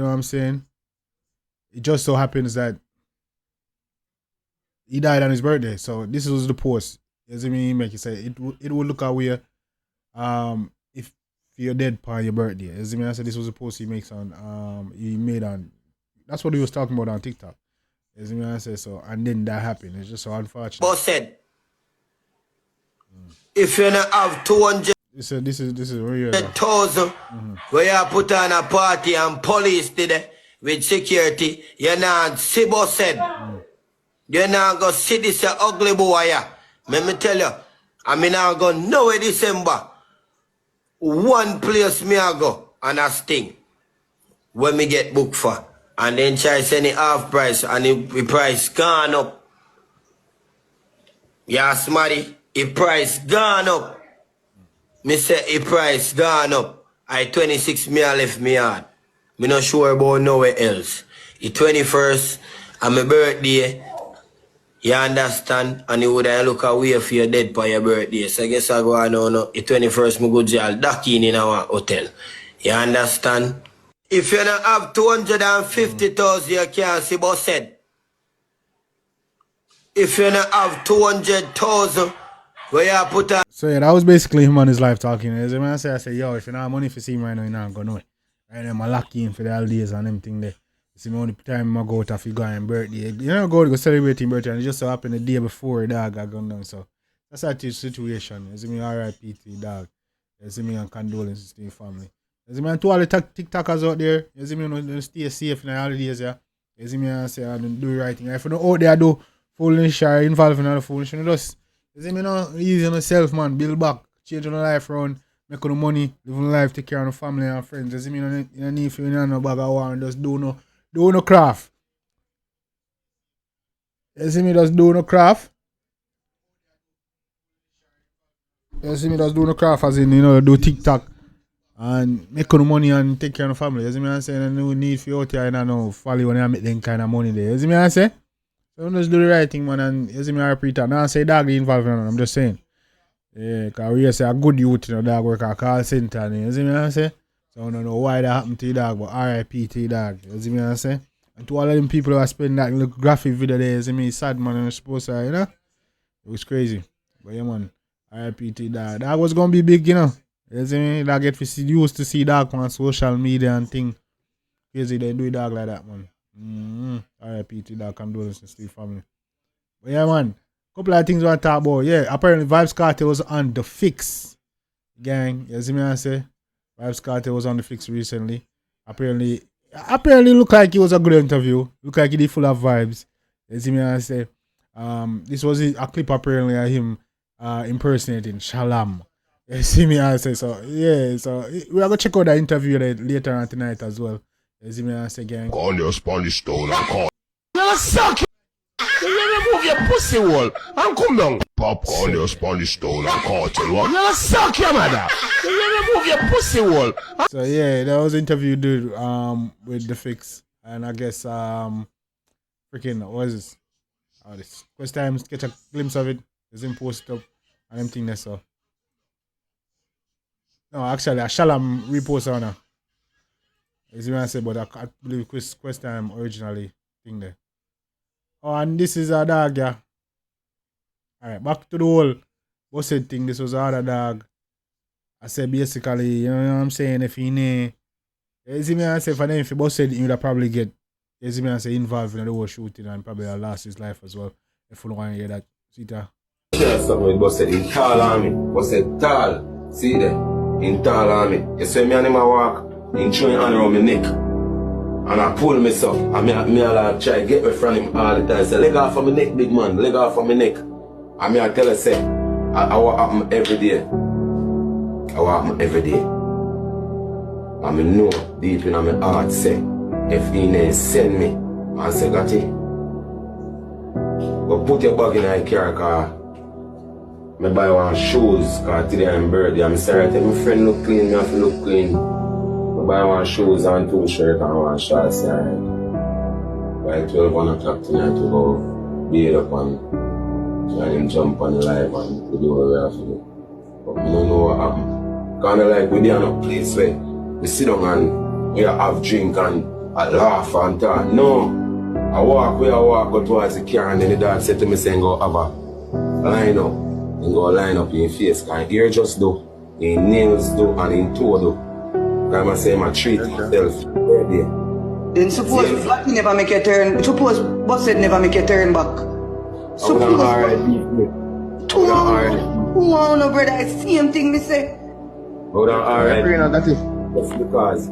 know what I'm saying? It just so happens that he died on his birthday. So this was the post. As I mean, make it say it would look away if you're dead on your birthday. As I mean, I said this was a post he makes on he made on, that's what he was talking about on TikTok. As I mean, I said so, and then that happened. It's just so unfortunate. Boss said, if you not have 200. This is real. 100,000 where you put on a party and police did it with security, you not see boss said. You not go see this ugly boy. Let me tell you, I mean I go nowhere December. One place me I go and a sting when me get booked for. And then try send it half price and the price gone up. Yeah, smarty, the price gone up. Me say the price gone up. I 26 me I left me yard. Me not sure about nowhere else. The 21st and my birthday. You understand? And you would look away for your dead for your birthday. So I guess I go on the 21st me go jail duck in our hotel. You understand? If you don't have 250,000 you can't see boss said. If you don't have 200,000 where you put on. So yeah, that was basically him on his live talking. As a man say, I say, yo, if you don't have money for see me right now, you're not going nowhere. Right now, I'm lucky in for the holidays and everything there. You see me only time I go out if you go on birthday. You know, go celebrate his birthday and it just so happened the day before dog got gone down. So that's a situation. You see me RIP to dog. You see me and condolences to your family. You see me and to all the TikTokers out there, you see me don't stay safe in the holidays, yeah. You see me and say I don't do the right thing. If you don't out there do foolish or involved in other foolish, you just you see me now easy on yourself, man, build back, change your life around, make the money, live your life, take care of the family and friends. You see me you don't need for no bag of war and just do no craft. You see me just do no craft. You see me just do no craft as in, do TikTok and make the money and take care of the family. You see me I say, no need for you out here and no follow when you make them kind of money there. You see me I say? So just do the right thing, man, and you see me I repeat that. Now I say dog involved in it, I'm just saying. Yeah, because we say a good youth, dog work at call center, you see me I say? So I don't know why that happened to your dog, but RIP to your dog. You see me I say? And to all of them people who are spending that little graphic video there, you see me, sad man, and supposed to, It was crazy. But yeah, man, RIP to your dog. Dog was going to be big, You see me? Dog get used to see dog on social media and thing. Crazy they do dog like that, man. RIP to dog, condolences to your family. But yeah, man, couple of things I want to talk about. Yeah, apparently Vybz Kartel was on The Fix. Gang, you see me I say? Vybz Kartel was on The Fix recently. Apparently looked like it was a good interview. Looked like he did full of vibes. You see me I say? This was a clip apparently of him impersonating Shalom. You see me I say? So yeah, so we are gonna check out that interview later on tonight as well. You see me I say, gang. On your Spanish stone and call. You suck. You remove your pussy hole and come down. Pop on your Spanish stone and Kartel. You suck your mother. You remove your pussy hole. So yeah, that was interview dude with The Fix. And I guess freaking what is this? This first time catch a glimpse of it. It's him posted up and everything there, so. No, actually Shalom repost on her. As you want to say, but I believe Quest time originally thing there. Oh, and this is a dog, yeah. Alright, back to the whole busted thing. This was other dog. I said basically, you know what I'm saying, if he need, you see me I say for them if he busted he would probably get, you see me I say, involved in the whole shooting and probably lost his life as well. If you don't want to hear that. See that? Something with busted in tall army. Busted tall. See there? In tall army. You see me and him a walk. He throwing hand around my neck. And I pull myself. And me I try to get away from him all the time. Say, leg off of my neck, big man. Leg off of my neck. And me I tell her, say, I walk up him every day. I walk him every day. And I know deep in my heart, say, if he ain't send me, I say, got it. Go put your bag in my car, car. I buy one shoes, because today I'm birthday. I'm sorry, I tell my friend look clean, me have to look clean. I buy one shoes and 2 shirts and 1 shorts, right? By 12, 1 o'clock tonight, we go beat up and try and jump on the live and we do what we have to do. But we don't know what happened. Kind of like we there in a place where we sit down and we have drink and I laugh and talk. No. I walk go towards the car and then the dad said to me, saying, go have a line up. And go line up in face. And ear just do, in nails do, and in toe do. And I say, I treat myself right there. Then suppose Black never make a turn, suppose Bossed never make a turn back. Suppose... Oh, no, brother, it's the same thing me say. Hold on, alright. Just because.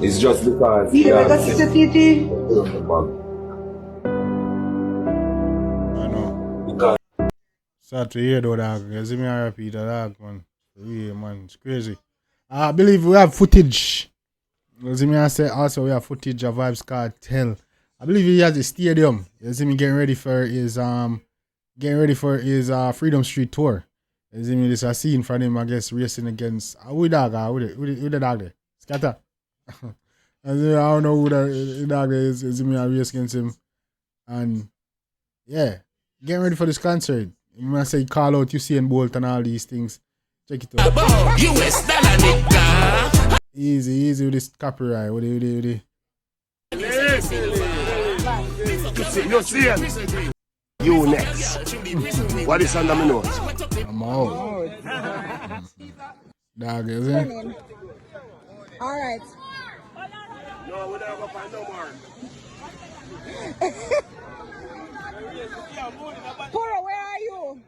It's just because. Yeah, that's the TT. I know. Because. Sad to hear though, dog. You see me RP that dog, man. Yeah, man. It's crazy. I believe we have footage. You see me I say also we have footage of Vybz Kartel. I believe he has a stadium. You see me getting ready for his Freedom Street tour. You see me this a scene from him, I guess, racing against who the dog who the dog there? Scatter. I don't know who the dog is. You see me I race against him. And yeah, getting ready for this concert. You must say call out Usain Bolt and all these things. Check it out. US dollar nigga. Easy with this copyright. What do? You next. What is under my nose? I'm out. Dog, is it? Alright. No, we don't go find no more. Poro, where are you?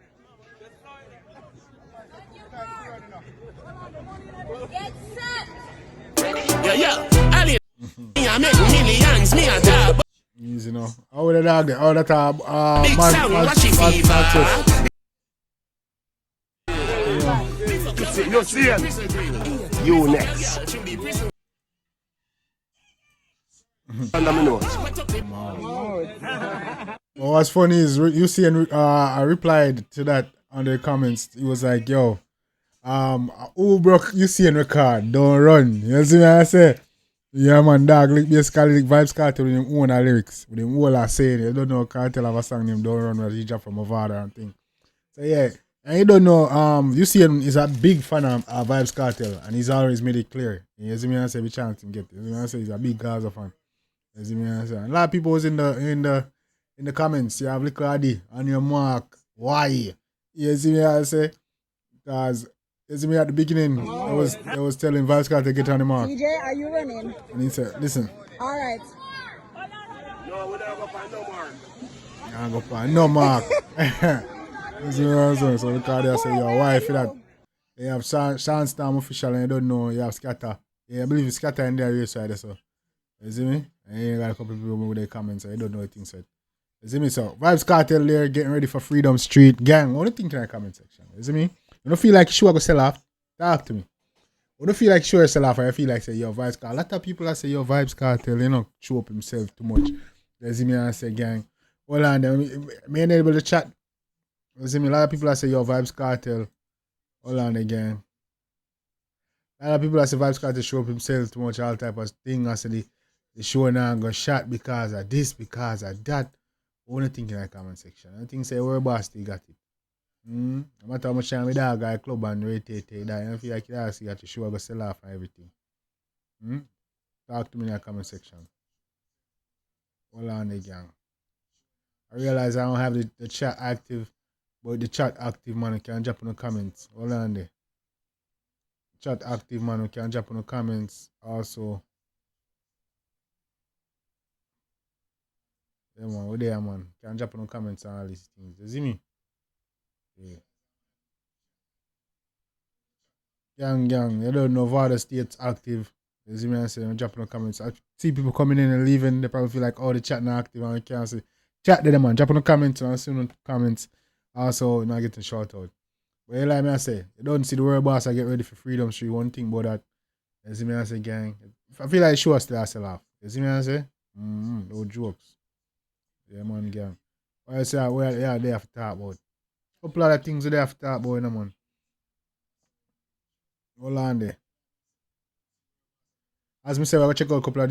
Get set. Yeah. I make millions, me a dab. Easy now. How the dog there? How that Big sound, watch it fever. You see it? You next. Under my nose. What's funny is you see, I replied to that on the comments. He was like, "Yo, who broke you see in record? Don't run." You see what I say? Yeah, man, dog. Basically, Vybz Kartel with him own lyrics, with him all are saying. You don't know Kartel have a song named "Don't Run" where he dropped from a father and thing. So yeah, and you don't know. You see him is a big fan of Vybz Kartel, and he's always made it clear. You see me I say, we chance to get it. You see me I say, he's a big Gaza fan. You see me I say, and a lot of people was in the comments. You have little Adi on your mark. Why? You see me I say, because you see me at the beginning. I was telling Vybz Kartel to get on the mark. DJ, are you running? And he said, listen. Alright. No, we don't go find no more. I go find no mark. You see what I'm saying? So the car there say, yo, why for that? You have Sandstorm official and you don't know, you have Scatter. Yeah, I believe it's Scatter in their race side, so. You see me? And you got a couple of people with their comments, so you don't know what things said. You see me? So, Vybz Kartel there, getting ready for Freedom Street. Gang, what do you think in the comment section? You see me? You don't feel like you go sell off? Talk to me. You don't feel like you sell off, or you feel like say, yo, Vybz Kartel. A lot of people that say, yo, Vybz Kartel, you know, show up himself too much. You see me? And I say, gang, hold on, me ain't able to chat. You see me? A lot of people that say, yo, Vybz Kartel. Hold on again. A lot of people that say Vybz Kartel show up himself too much, all type of thing. I say the show now going shot because of this, because of that. What do you think in the comment section? I think say, where boss you got it? No matter how much time with that guy club and rotate that, you feel like you see that the show go sell off and everything. Talk to me in the comment section. Hold on again. I realize I don't have the chat active. But the chat active, man, you can drop in the comments. Hold on there. Chat active, man, you can drop in the comments also. Yeah, man, we're there, man. You can drop in the comments and all these things. You see me? Yeah. Gang, you don't know if all the states active. You see me? I say, drop in the comments. I see people coming in and leaving. They probably feel like, oh, the chat not active and you can't say. Chat there, man. Drop in the comments and I'll see in the comments. Also, not getting shout out. But like me I say, you don't see the world boss I get ready for Freedom Street. One thing about that. You see me I say, gang. I feel like the show still has to laugh. You see me I say? No jokes. Yeah, man, gang. What I say, they have to talk about. A couple of things they have to talk about, you know, man. Hold on there. As me say, we're going to check out a couple of